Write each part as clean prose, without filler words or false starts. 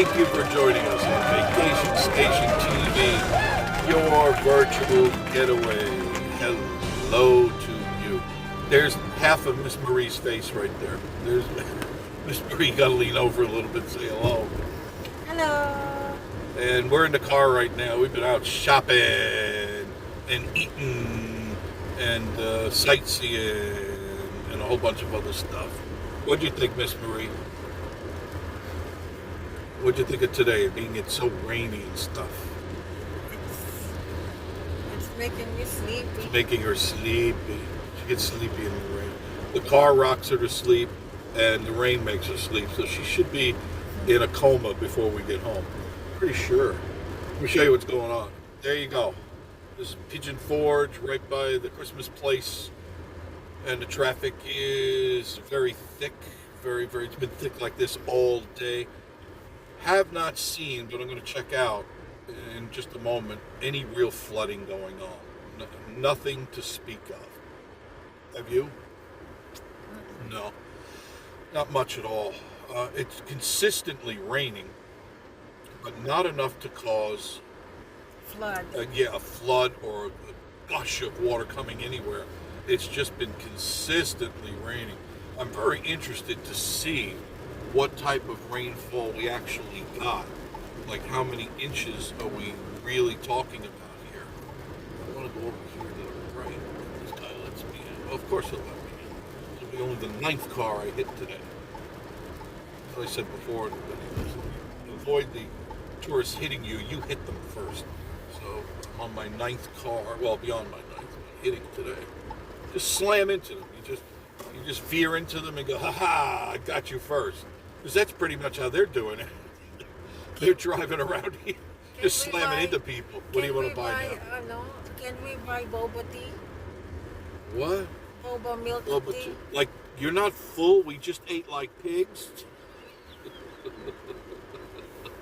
Thank you for joining us on Vacation Station TV, your virtual getaway. Hello to you. There's half of Miss Marie's face right there. There's Miss Marie. Got to lean over a little bit and say hello. Hello. And we're in the car right now. We've been out shopping and eating and sightseeing and a whole bunch of other stuff. What'd you think, Miss Marie? What'd you think of today, being it's so rainy and stuff? It's making me sleepy. It's making her sleepy. She gets sleepy in the rain. The car rocks her to sleep, and the rain makes her sleep. So she should be in a coma before we get home. Pretty sure. Let me show you what's going on. There you go. This is Pigeon Forge, right by the Christmas place, and the traffic is very thick. Very, very. It's been thick like this all day. Have not seen, but I'm going to check out in just a moment, any real flooding going on. Nothing to speak of. Have you? No. Not much at all. It's consistently raining, but not enough to cause Flood. a flood or a gush of water coming anywhere. It's just been consistently raining. I'm very interested to see what type of rainfall we actually got. Like, how many inches are we really talking about here? I want to go over here to the right. This guy lets me in. Well, of course he'll let me in. It'll be only the 9th car I hit today. As I said before, avoid the tourists hitting you. You hit them first. So I'm on my 9th car. Well, beyond my 9th, I'm hitting today. Just slam into them. You just veer into them and go, ha ha, I got you first. Because that's pretty much how they're doing it. They're driving around here, just slamming into people. What do you want to buy now? Can we buy boba tea? What? Boba milk tea? Like, you're not full? We just ate like pigs?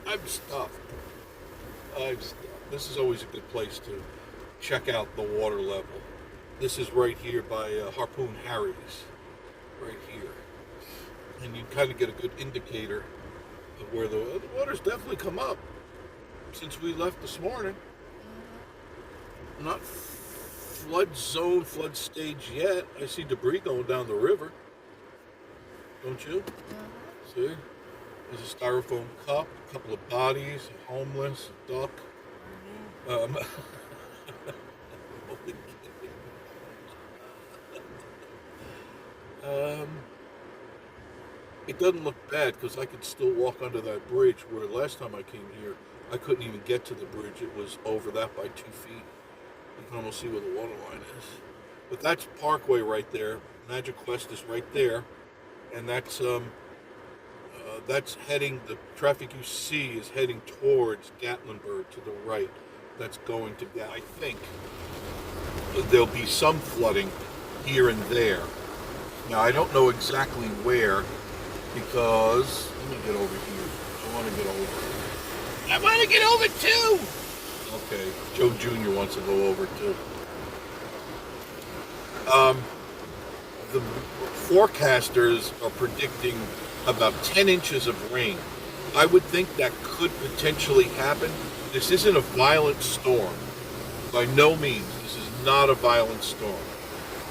I'm stuffed. This is always a good place to check out the water level. This is right here by Harpoon Harry's. Right here. And you kind of get a good indicator of where the water's definitely come up since we left this morning. Not flood zone, flood stage yet. I see debris going down the river. Don't you? See? There's a styrofoam cup, a couple of bodies, a homeless, a duck. It doesn't look bad because I could still walk under that bridge where last time I came here, I couldn't even get to the bridge. It was over that by 2 feet. You can almost see where the water line is. But that's Parkway right there. Magic Quest is right there. And that's heading, the traffic you see is heading towards Gatlinburg to the right. That's going to, I think, there'll be some flooding here and there. Now, I don't know exactly where, because, let me get over here. I want to get over. I want to get over too! Okay, Joe Jr. wants to go over too. The forecasters are predicting about 10 inches of rain. I would think that could potentially happen. This isn't a violent storm. By no means. This is not a violent storm.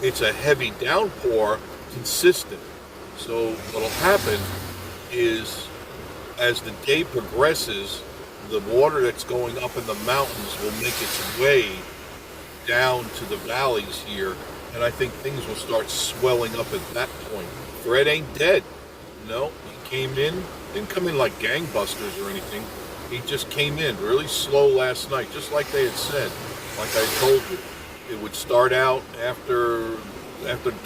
It's a heavy downpour, consistent. So what'll happen is, as the day progresses, the water that's going up in the mountains will make its way down to the valleys here, and I think things will start swelling up at that point. Fred ain't dead. No, he came in, didn't come in like gangbusters or anything. He just came in really slow last night, just like they had said. Like I told you, it would start out after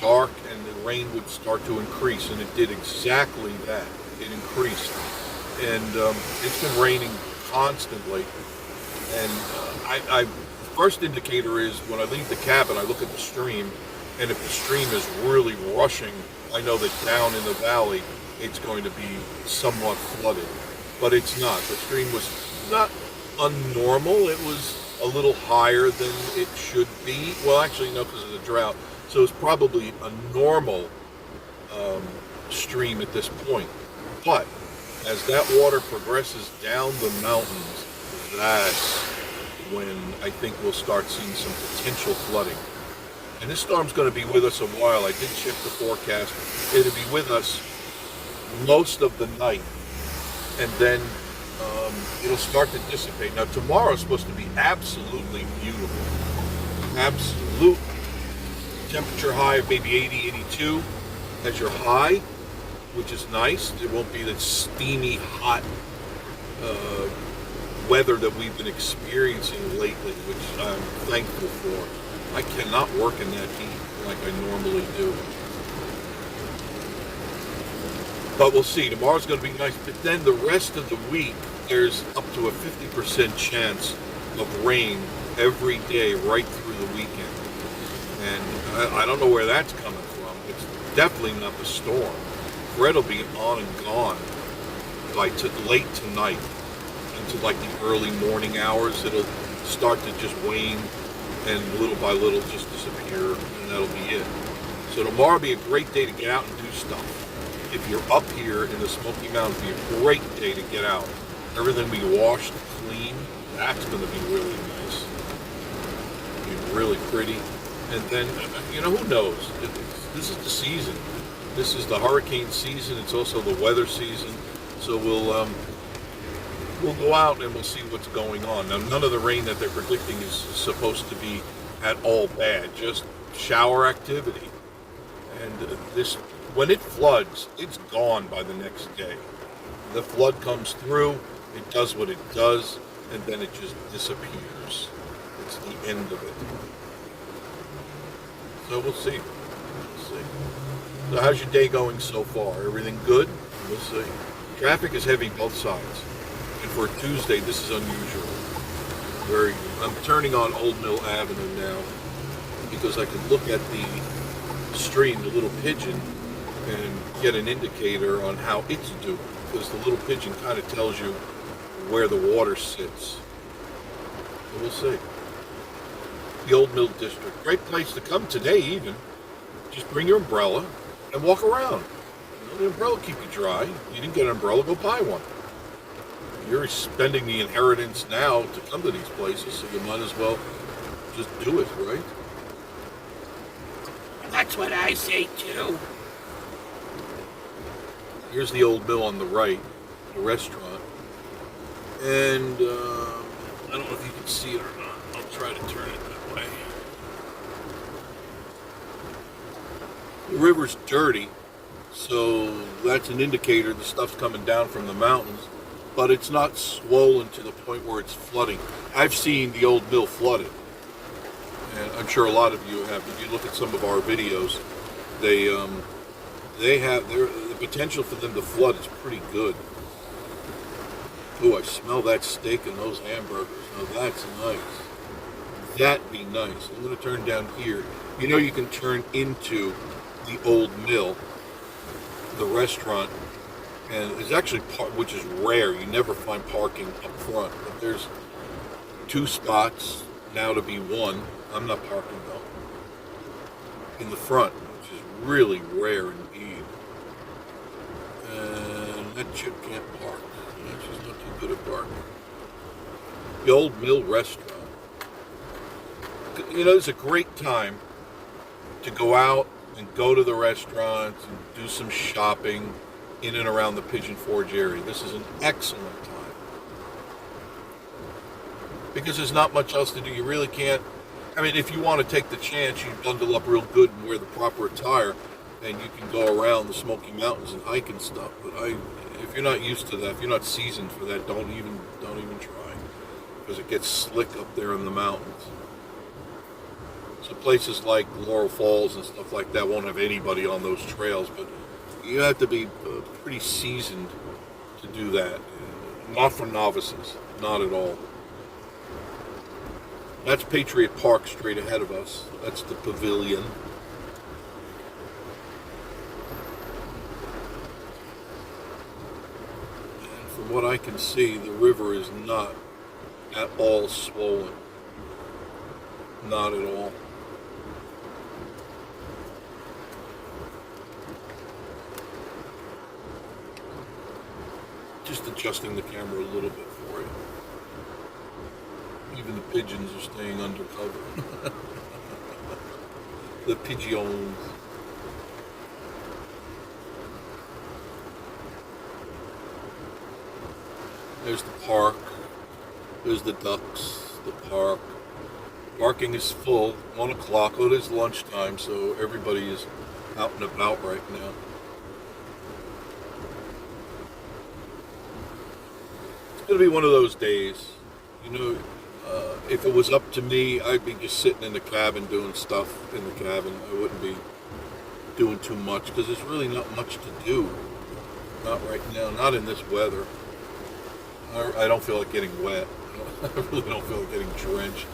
dark, and the rain would start to increase, and it did exactly that. It increased, and it's been raining constantly. And I first indicator is when I leave the cabin, I look at the stream, and if the stream is really rushing, I know that down in the valley it's going to be somewhat flooded. But it's not. The stream was not unnormal. It was a little higher than it should be. Well, actually, no, because of the drought. So it's probably a normal stream at this point. But As that water progresses down the mountains, that's when I think we'll start seeing some potential flooding. And this storm's going to be with us a while. I did check the forecast. It'll be with us most of the night, and then it'll start to dissipate. Now tomorrow's supposed to be absolutely beautiful. Absolute temperature high of maybe 80, 82 as your high, which is nice. It won't be the steamy, hot weather that we've been experiencing lately, which I'm thankful for. I cannot work in that heat like I normally do. But we'll see. Tomorrow's going to be nice. But then the rest of the week, there's up to a 50% chance of rain every day right through the weekend. And I don't know where that's coming from. It's definitely not the storm. Fred will be on and gone by late tonight into like the early morning hours. It'll start to just wane and little by little just disappear, and that'll be it. So tomorrow will be a great day to get out and do stuff. If you're up here in the Smoky Mountains, it'll be a great day to get out. Everything will be washed, clean. That's going to be really nice. It'll be really pretty. And then, who knows? This is the season. This is the hurricane season. It's also the weather season. So we'll go out and we'll see what's going on. Now, none of the rain that they're predicting is supposed to be at all bad, just shower activity. And when it floods, it's gone by the next day. The flood comes through, it does what it does, and then it just disappears. It's the end of it. So we'll see. So how's your day going so far? Everything good? We'll see. Traffic is heavy both sides. And for a Tuesday, this is unusual. I'm turning on Old Mill Avenue now because I can look at the stream, the Little Pigeon, and get an indicator on how it's doing. Because the Little Pigeon kind of tells you where the water sits. So we'll see. The Old Mill District. Great place to come today even. Just bring your umbrella and walk around. The umbrella will keep you dry. You didn't get an umbrella, go buy one. You're spending the inheritance now to come to these places, so you might as well just do it, right? That's what I say too. Here's the Old Mill on the right, the restaurant. And I don't know if you can see it or not. I'll try to turn it that way. The river's dirty, so that's an indicator the stuff's coming down from the mountains. But it's not swollen to the point where it's flooding. I've seen the Old Mill flooded, and I'm sure a lot of you have. If you look at some of our videos, they have the potential for them to flood is pretty good. Oh, I smell that steak and those hamburgers. Now that's nice. That'd be nice. I'm going to turn down here. You can turn into the Old Mill, the restaurant. And it's actually, which is rare, you never find parking up front. But there's 2 spots, now to be 1. I'm not parking though. In the front, which is really rare indeed. And that chick can't park. She's not too good at parking. The Old Mill Restaurant. It's a great time to go out and go to the restaurant and do some shopping in and around the Pigeon Forge area. This is an excellent time. Because there's not much else to do. You really can't. If you want to take the chance, you bundle up real good and wear the proper attire, and you can go around the Smoky Mountains and hike and stuff. But if you're not used to that, if you're not seasoned for that, don't even try. Because it gets slick up there in the mountains. So places like Laurel Falls and stuff like that won't have anybody on those trails, but you have to be pretty seasoned to do that. Not for novices, not at all. That's Patriot Park straight ahead of us. That's the pavilion. And from what I can see, the river is not at all swollen. Not at all. adjusting the camera a little bit for you. Even the pigeons are staying undercover. The pigeons. There's the park. There's the ducks, the park. Parking is full. 1 o'clock. Oh, it is lunchtime, so everybody is out and about right now. It's going to be one of those days. You know, if it was up to me, I'd be just sitting in the cabin doing stuff in the cabin. I wouldn't be doing too much because there's really not much to do. Not right now. Not in this weather. I don't feel like getting wet. I really don't feel like getting drenched.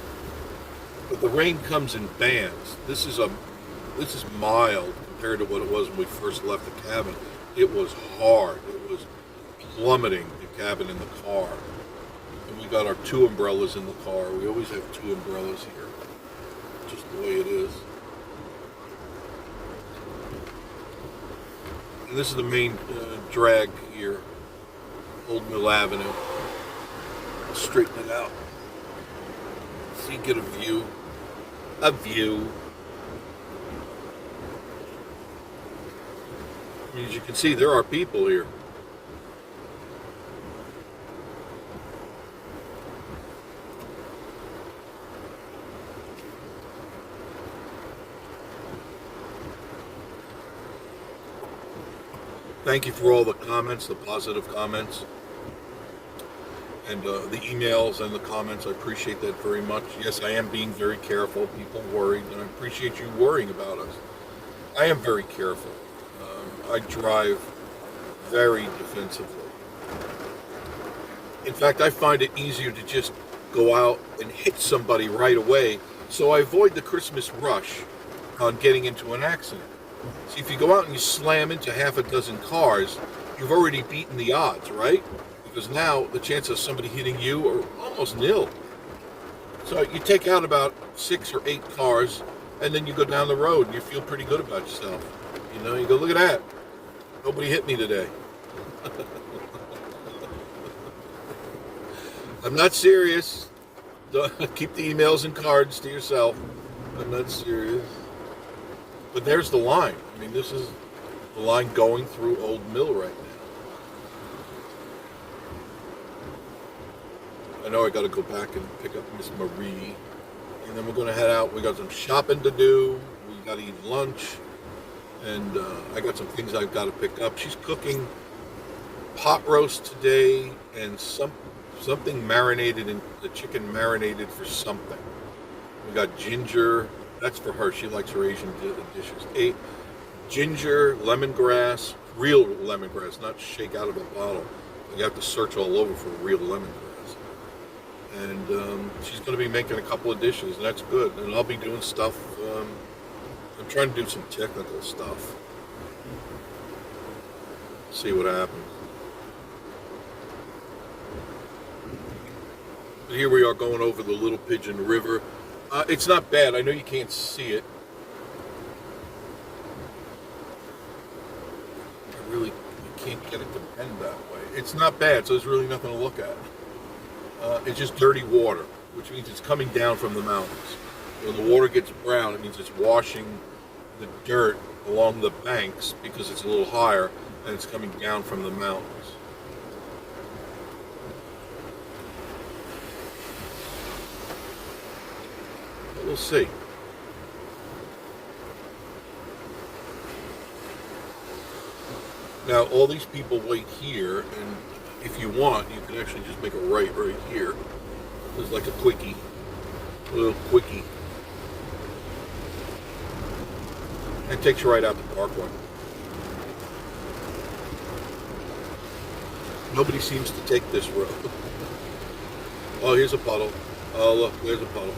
But the rain comes in bands. This is mild compared to what it was when we first left the cabin. It was hard. It was plummeting the cabin in the car. And we got our 2 umbrellas in the car. We always have 2 umbrellas here. Just the way it is. And this is the main drag here. Old Mill Avenue. I'll straighten it out so you get a view. A view. I mean, as you can see, there are people here. Thank you for all the comments, the positive comments, and the emails and the comments. I appreciate that very much. Yes, I am being very careful. People worried, and I appreciate you worrying about us. I am very careful. I drive very defensively. In fact, I find it easier to just go out and hit somebody right away, so I avoid the Christmas rush on getting into an accident. See, if you go out and you slam into half a dozen cars, you've already beaten the odds, right? Because now the chances of somebody hitting you are almost nil. So you take out about 6 or 8 cars, and then you go down the road and you feel pretty good about yourself. You know, you go, look at that. Nobody hit me today. I'm not serious. Keep the emails and cards to yourself. I'm not serious. But there's the line. I mean, this is the line going through Old Mill right now. I know I got to go back and pick up Miss Marie. And then we're going to head out. We got some shopping to do. We got to eat lunch. And I got some things I've got to pick up. She's cooking pot roast today and something marinated, in the chicken marinated for something. We got ginger. That's for her. She likes her Asian dishes. Ginger, lemongrass, real lemongrass, not shake out of a bottle. You have to search all over for real lemongrass. And she's going to be making a couple of dishes, and that's good. And I'll be doing stuff. I'm trying to do some technical stuff. See what happens. But here we are going over the Little Pigeon River. It's not bad. I know you can't see it. You can't get it to bend that way. It's not bad, so there's really nothing to look at. It's just dirty water, which means it's coming down from the mountains. When the water gets brown, it means it's washing the dirt along the banks because it's a little higher, and it's coming down from the mountains. We'll see. Now, all these people wait here, and if you want, you can actually just make a right here. There's like a quickie, a little quickie. It takes you right out the parkway. Nobody seems to take this road. Oh, here's a puddle. Oh, look, there's a puddle.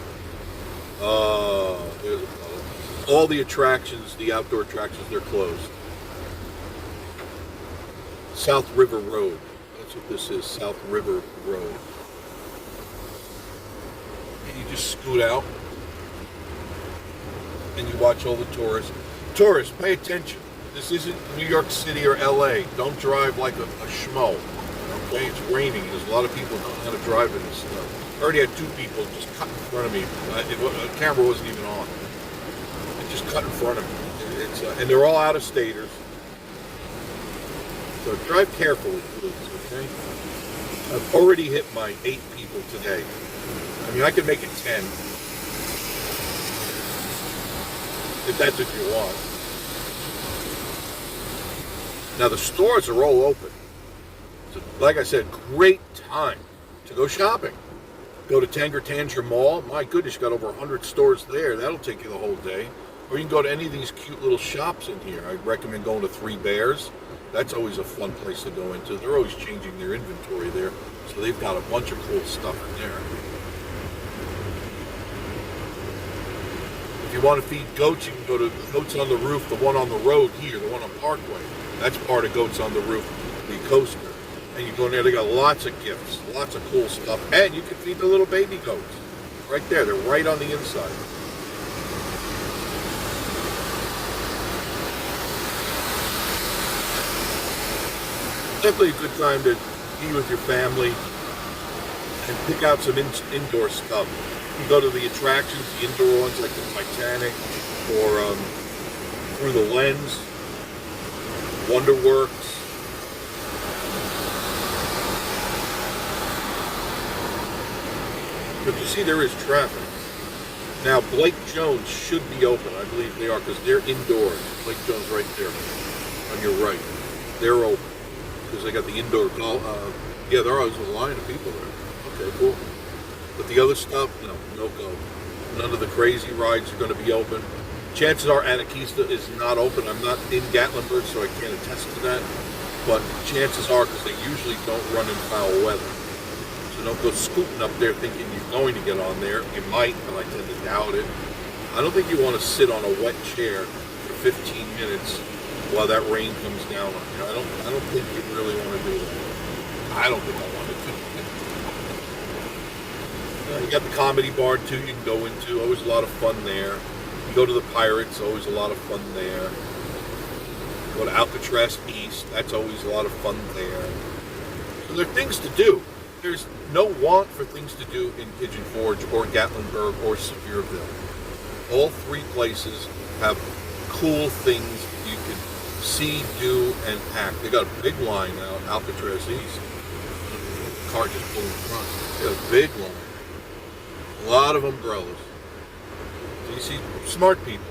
There's a puddle. All the attractions, the outdoor attractions, they're closed. South River Road. That's what this is, South River Road. And you just scoot out and you watch all the tourists. Tourists, pay attention. This isn't New York City or LA. Don't drive like a schmo. Okay, it's raining. There's a lot of people don't know how to drive in this stuff. I already had two people just cut in front of me. The camera wasn't even on. It just cut in front of me. And they're all out of staters. So drive carefully, please, okay? I've already hit my 8 people today. I mean, I could make it 10. If that's what you want. Now, the stores are all open. So, like I said, great time to go shopping. Go to Tanger Mall. My goodness, you got over 100 stores there. That'll take you the whole day. Or you can go to any of these cute little shops in here. I recommend going to Three Bears. That's always a fun place to go into. They're always changing their inventory there. So they've got a bunch of cool stuff in there. If you want to feed goats, you can go to Goats on the Roof, the one on the road here, the one on Parkway. That's part of Goats on the Roof, the coaster. And you go in there, they got lots of gifts, lots of cool stuff. And you can feed the little baby goats. Right there, they're right on the inside. Definitely a good time to be with your family and pick out some indoor stuff. You go to the attractions, the indoor ones like the Titanic or Through the Lens, Wonderworks. But you see there is traffic. Now Blake Jones should be open. I believe they are because they're indoors. Blake Jones right there on your right. They're open because they got the indoor golf. Yeah, there always a line of people there. Okay, cool. But the other stuff, no go. None of the crazy rides are going to be open. Chances are Anakeesta is not open. I'm not in Gatlinburg, so I can't attest to that. But chances are, because they usually don't run in foul weather. So don't go scooting up there thinking you're going to get on there. You might, but I tend to doubt it. I don't think you want to sit on a wet chair for 15 minutes while that rain comes down on you. I don't think you really want to do that. I don't think I want to do that. You got the Comedy Bar too you can go into. Always a lot of fun there. You go to the Pirates, always a lot of fun there. Go to Alcatraz East, that's always a lot of fun there. So there are things to do. There's no want for things to do in Pigeon Forge or Gatlinburg or Sevierville. All 3 places have cool things you can see, do, and pack. They got a big line out Alcatraz East. The car just pulled in front. They got a big line. A lot of umbrellas. So you see smart people.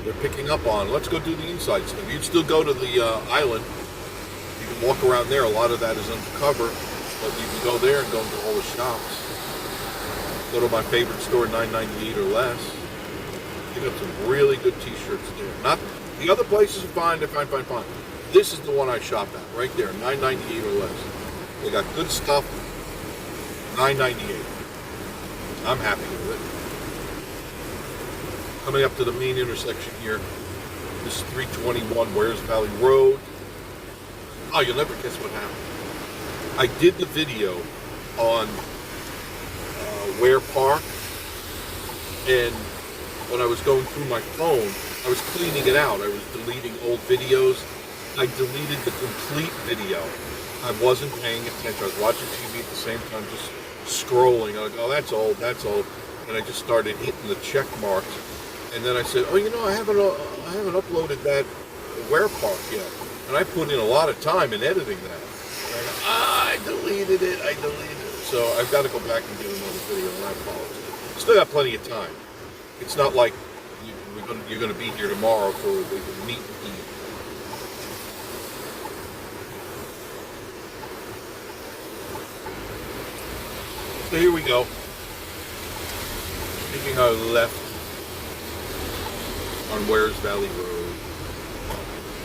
They're picking up on, let's go do the inside stuff. You'd still go to the island. You can walk around there. A lot of that is undercover. But you can go there and go into all the shops. Go to my favorite store, $9.98 or less. They got some really good t-shirts there. Not the other places are fine, they're fine. This is the one I shop at, right there, $9.98 or less. They got good stuff, $9.98. I'm happy with it. Coming up to the main intersection here, this is 321 Wares Valley Road. Oh, you'll never guess what happened. I did the video on Ware Park, and when I was going through my phone, I was cleaning it out. I was deleting old videos. I deleted the complete video. I wasn't paying attention. I was watching TV at the same time, just scrolling. I was like, oh, that's old. And I just started hitting the check marks. And then I said, oh, I haven't uploaded that Ware Park yet. And I put in a lot of time in editing that. And I deleted it. So I've got to go back and do another video, and I apologize. Still got plenty of time. It's not like you're going to be here tomorrow for the meet and eat. So here we go. Taking our left on Wares Valley Road,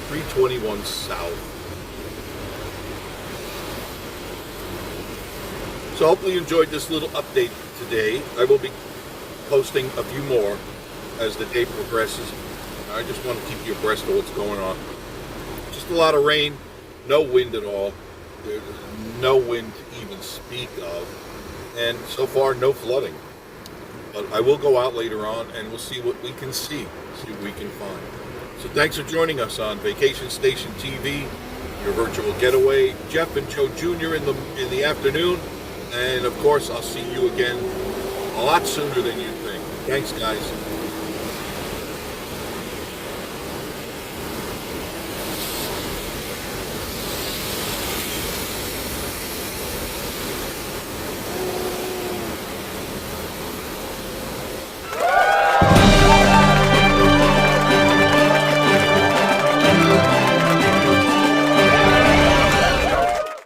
321 South. So hopefully you enjoyed this little update today. I will be posting a few more as the day progresses. I just want to keep you abreast of what's going on. Just a lot of rain, no wind at all. There's no wind to even speak of. And so far, no flooding. But I will go out later on and we'll see what we can see what we can find. So thanks for joining us on Vacation Station TV. your virtual getaway. Jeff and Joe Jr. in the afternoon, and of course I'll see you again a lot sooner than you think. Thanks, guys.